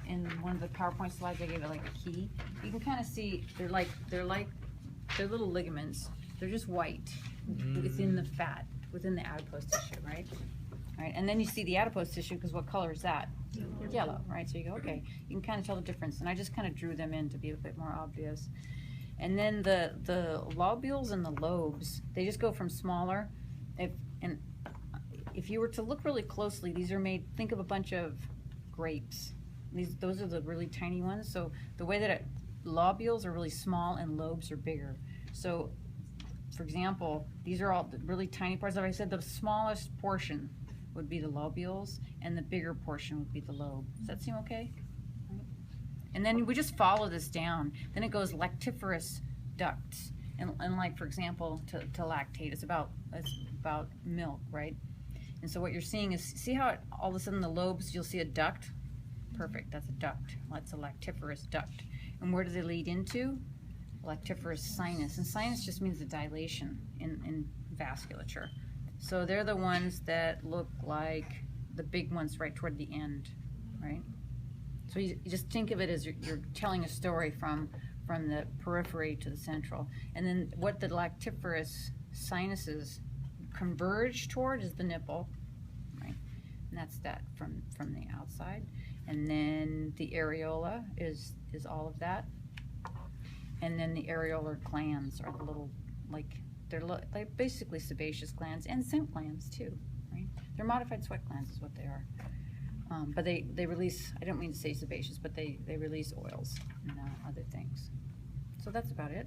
in one of the PowerPoint slides I gave it like a key. You can kind of see they're little ligaments. They're just white within the fat, within the adipose tissue, right? All right, and then you see the adipose tissue because what color is that? Yellow, right? So you go, okay, you can kind of tell the difference, and I just kind of drew them in to be a bit more obvious. And then the lobules and the lobes, they just go from smaller. If you were to look really closely, these are made, think of a bunch of grapes. Those are the really tiny ones. So the way that lobules are really small and lobes are bigger. So for example, these are all the really tiny parts. Like I said, the smallest portion would be the lobules and the bigger portion would be the lobe. Does that seem okay? And then we just follow this down. Then it goes lactiferous ducts. And like, for example, to lactate, it's about milk, right? And so what you're seeing is, see how all of a sudden the lobes, you'll see a duct? Perfect, that's a duct. That's a lactiferous duct. And where do they lead into? Lactiferous sinus. And sinus just means the dilation in vasculature. So they're the ones that look like the big ones right toward the end, right? So you just think of it as you're telling a story from the periphery to the central. And then what the lactiferous sinuses converge toward is the nipple, right? And that's that from the outside. And then the areola is all of that. And then the areolar glands are the little, they're basically sebaceous glands and scent glands too, right? They're modified sweat glands is what they are. But they release, I don't mean to say sebaceous, but they release oils and other things. So that's about it.